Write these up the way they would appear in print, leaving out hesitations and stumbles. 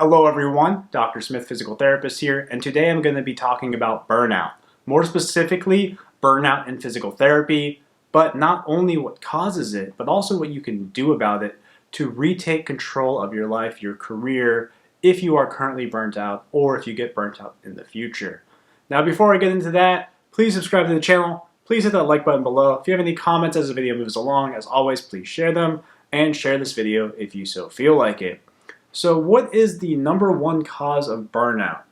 Hello everyone, Dr. Smith, physical therapist here, and today I'm going to be talking about burnout. More specifically, burnout in physical therapy, but not only what causes it, but also what you can do about it to retake control of your life, your career, if you are currently burnt out or if you get burnt out in the future. Now before I get into that, please subscribe to the channel, please hit that like button below. If you have any comments as the video moves along, as always, please share them, and share this video if you so feel like it. So what is the number one cause of burnout?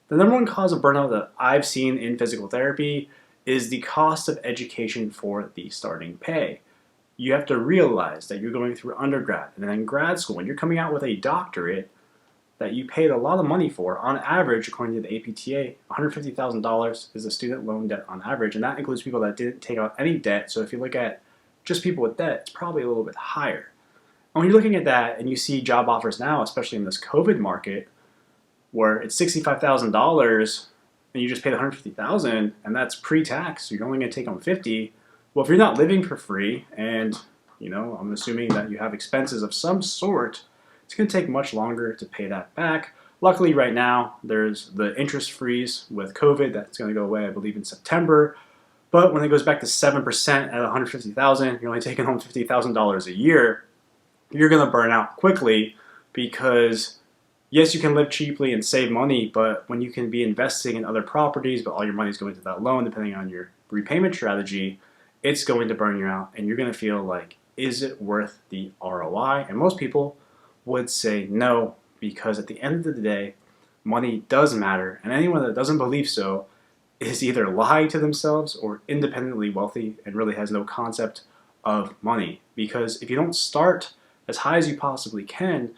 The number one cause of burnout that I've seen in physical therapy is the cost of education for the starting pay. You have to realize that you're going through undergrad and then grad school, and you're coming out with a doctorate that you paid a lot of money for. On average, according to the APTA, $150,000 is the student loan debt on average, and that includes people that didn't take out any debt. So if you look at just people with debt, it's probably a little bit higher. When you're looking at that and you see job offers now, especially in this COVID market, where it's $65,000 and you just paid $150,000 and that's pre-tax, so you're only going to take home $50,000. Well, if you're not living for free and, I'm assuming that you have expenses of some sort, it's going to take much longer to pay that back. Luckily, right now, there's the interest freeze with COVID that's going to go away, I believe, in September. But when it goes back to 7% at $150,000, you're only taking home $50,000 a year. You're going to burn out quickly because, yes, you can live cheaply and save money, but when you can be investing in other properties, but all your money is going to that loan, depending on your repayment strategy, it's going to burn you out, and you're going to feel like, is it worth the ROI? And most people would say no, because at the end of the day, money does matter, and anyone that doesn't believe so is either lying to themselves or independently wealthy and really has no concept of money. Because if you don't start as high as you possibly can,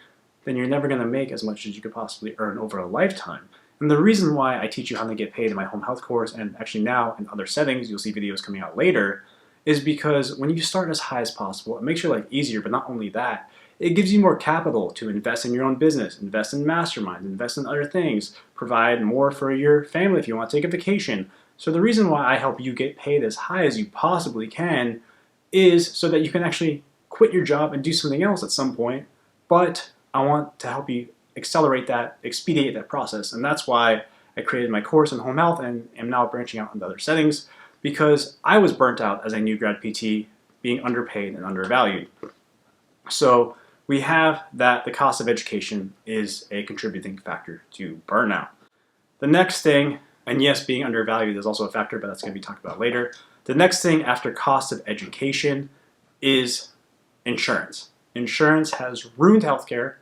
then you're never going to make as much as you could possibly earn over a lifetime. And the reason why I teach you how to get paid in my home health course, and actually now in other settings, you'll see videos coming out later, is because when you start as high as possible, it makes your life easier, but not only that, it gives you more capital to invest in your own business, invest in masterminds, invest in other things, provide more for your family if you want to take a vacation. So the reason why I help you get paid as high as you possibly can is so that you can actually quit your job and do something else at some point, but I want to help you accelerate that, expedite that process, and that's why I created my course in home health and am now branching out into other settings, because I was burnt out as a new grad PT, being underpaid and undervalued. So we have that the cost of education is a contributing factor to burnout. The next thing, and yes, being undervalued is also a factor, but that's going to be talked about later. The next thing after cost of education is insurance. Insurance has ruined healthcare,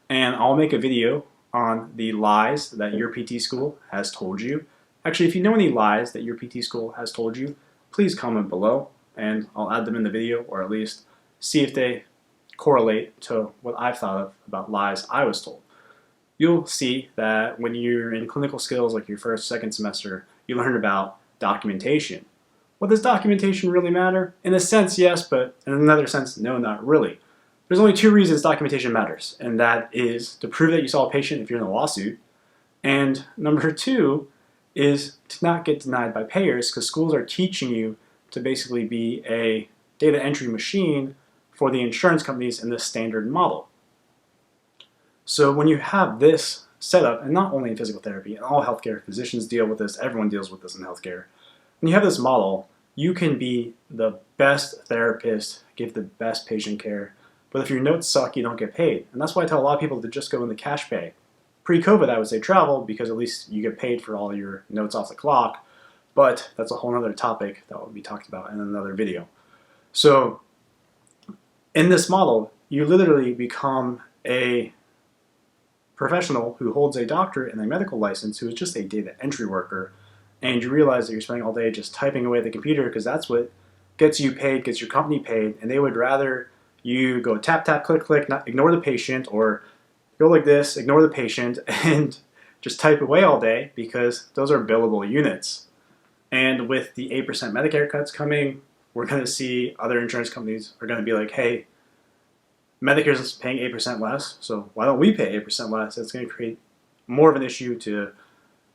and I'll make a video on the lies that your PT school has told you. Actually, if you know any lies that your PT school has told you, please comment below, and I'll add them in the video, or at least see if they correlate to what I've thought of about lies I was told. You'll see that when you're in clinical skills, like your first, second semester, you learn about documentation. Well, does documentation really matter? In a sense, yes, but in another sense, no, not really. There's only two reasons documentation matters, and that is to prove that you saw a patient if you're in a lawsuit, and number two is to not get denied by payers, because schools are teaching you to basically be a data entry machine for the insurance companies in the standard model. So when you have this set up, and not only in physical therapy, in all healthcare, physicians deal with this, everyone deals with this in healthcare. When you have this model, you can be the best therapist, give the best patient care, but if your notes suck, you don't get paid. And that's why I tell a lot of people to just go into cash pay. Pre-COVID, I would say travel, because at least you get paid for all your notes off the clock, but that's a whole other topic that will be talked about in another video. So in this model, you literally become a professional who holds a doctorate and a medical license who is just a data entry worker, and you realize that you're spending all day just typing away at the computer because that's what gets you paid, gets your company paid, and they would rather you go tap, tap, click, click, not ignore the patient, or go like this, ignore the patient, and just type away all day, because those are billable units. And with the 8% Medicare cuts coming, we're going to see other insurance companies are going to be like, hey, Medicare is paying 8% less, so why don't we pay 8% less? It's going to create more of an issue to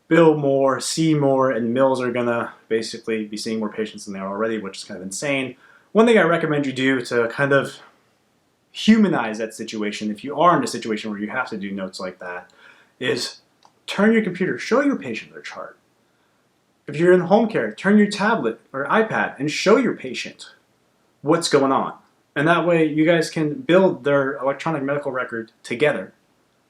bill more, see more, and mills are going to basically be seeing more patients than they are already, which is kind of insane. One thing I recommend you do to kind of humanize that situation, if you are in a situation where you have to do notes like that, is turn your computer, show your patient their chart. If you're in home care, turn your tablet or iPad and show your patient what's going on. And that way you guys can build their electronic medical record together.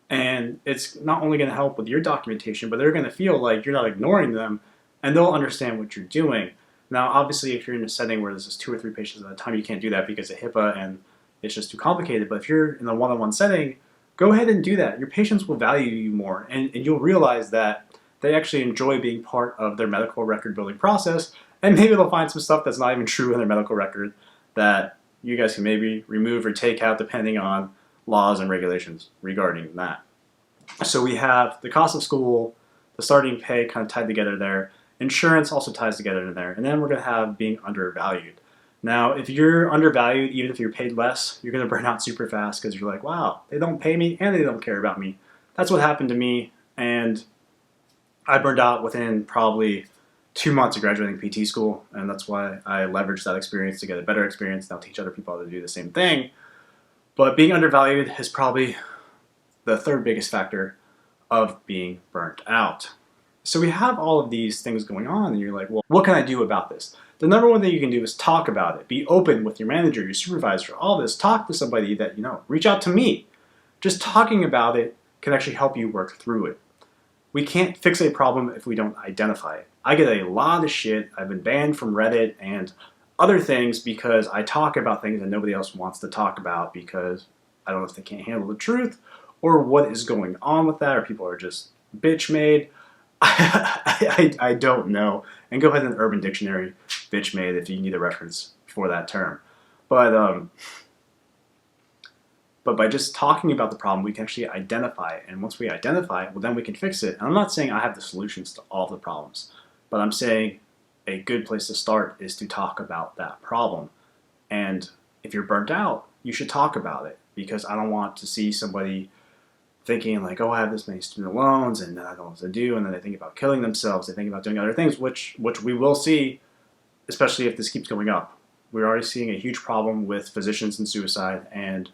And it's not only going to help with your documentation, but they're going to feel like you're not ignoring them, and they'll understand what you're doing. Now, obviously, if you're in a setting where there's 2 or 3 patients at a time, you can't do that because of HIPAA and it's just too complicated. But if you're in a one-on-one setting, go ahead and do that. Your patients will value you more, and you'll realize that they actually enjoy being part of their medical record building process, and maybe they'll find some stuff that's not even true in their medical record that you guys can maybe remove or take out depending on laws and regulations regarding that. So we have the cost of school, the starting pay kind of tied together there, insurance also ties together in there, and then we're going to have being undervalued. Now, if you're undervalued, even if you're paid less, you're going to burn out super fast because you're like, wow, they don't pay me and they don't care about me. That's what happened to me, and I burned out within probably 2 months of graduating PT school, and that's why I leveraged that experience to get a better experience and now teach other people how to do the same thing. But being undervalued is probably the 3rd biggest factor of being burnt out. So we have all of these things going on, and you're like, well, what can I do about this? The number one thing you can do is talk about it. Be open with your manager, your supervisor, all this. Talk to somebody that you know. Reach out to me. Just talking about it can actually help you work through it. We can't fix a problem if we don't identify it. I get a lot of shit. I've been banned from Reddit and other things because I talk about things that nobody else wants to talk about because I don't know if they can't handle the truth or what is going on with that, or people are just bitch made. I don't know. And go ahead and Urban Dictionary bitch made if you need a reference for that term. But by just talking about the problem, we can actually identify it. And once we identify it, well, then we can fix it. And I'm not saying I have the solutions to all the problems, but I'm saying a good place to start is to talk about that problem. And if you're burnt out, you should talk about it, because I don't want to see somebody thinking like, oh, I have this many student loans and I don't know what to do, and then they think about killing themselves, they think about doing other things, which we will see, especially if this keeps going up. We're already seeing a huge problem with physicians and suicide, and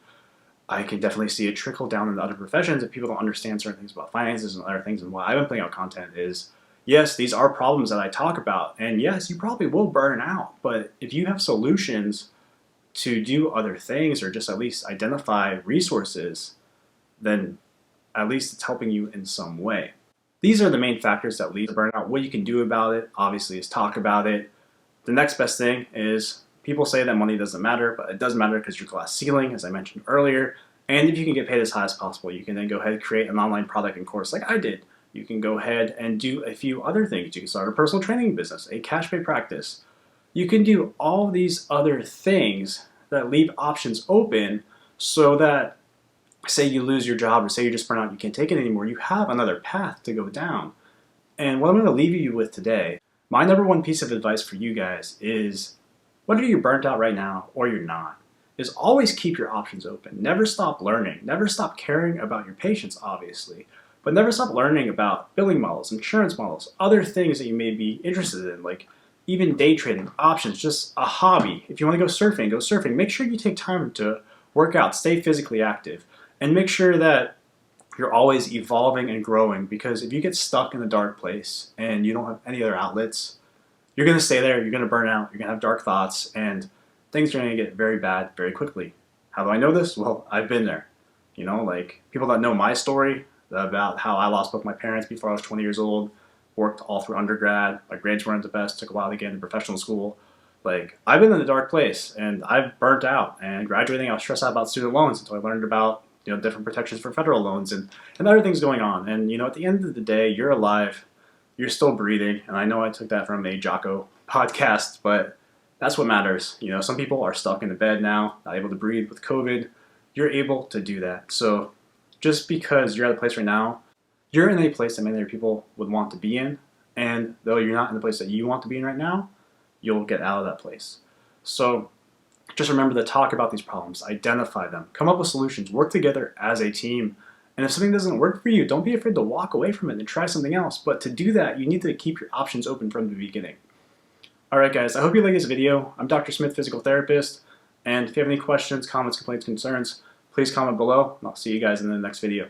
I can definitely see it trickle down into other professions if people don't understand certain things about finances and other things. And why I've been putting out content is, yes, these are problems that I talk about, and yes, you probably will burn out, but if you have solutions to do other things or just at least identify resources, then at least it's helping you in some way. These are the main factors that lead to burnout. What you can do about it, obviously, is talk about it. The next best thing is, people say that money doesn't matter, but it does matter because your glass ceiling, as I mentioned earlier. And if you can get paid as high as possible, you can then go ahead and create an online product and course like I did. You can go ahead and do a few other things. You can start a personal training business, a cash pay practice. You can do all these other things that leave options open so that, say you lose your job or say you just burn out, you can't take it anymore, you have another path to go down. And what I'm going to leave you with today, my number one piece of advice for you guys is, whether you're burnt out right now or you're not, is always keep your options open. Never stop learning. Never stop caring about your patients, obviously, but never stop learning about billing models, insurance models, other things that you may be interested in, like even day trading, options, just a hobby. If you want to go surfing, go surfing. Make sure you take time to work out, stay physically active, and make sure that you're always evolving and growing, because if you get stuck in a dark place and you don't have any other outlets, you're going to stay there, you're going to burn out, you're going to have dark thoughts, and things are going to get very bad very quickly. How do I know this? Well, I've been there. You know, like people that know my story about how I lost both my parents before I was 20 years old, worked all through undergrad, my grades weren't the best, took a while to get into professional school. Like, I've been in a dark place and I've burnt out, and graduating I was stressed out about student loans until I learned about, you know, different protections for federal loans and other things going on. And, you know, at the end of the day, you're alive, you're still breathing. And I know I took that from a Jocko podcast, but that's what matters. You know, some people are stuck in the bed now, not able to breathe with COVID. You're able to do that. So just because you're at a place right now, you're in a place that many other people would want to be in. And though you're not in the place that you want to be in right now, you'll get out of that place. So just remember to talk about these problems, identify them, come up with solutions, work together as a team. And if something doesn't work for you, don't be afraid to walk away from it and try something else. But to do that, you need to keep your options open from the beginning. Alright guys, I hope you like this video. I'm Dr. Smith, physical therapist. And if you have any questions, comments, complaints, concerns, please comment below. And I'll see you guys in the next video.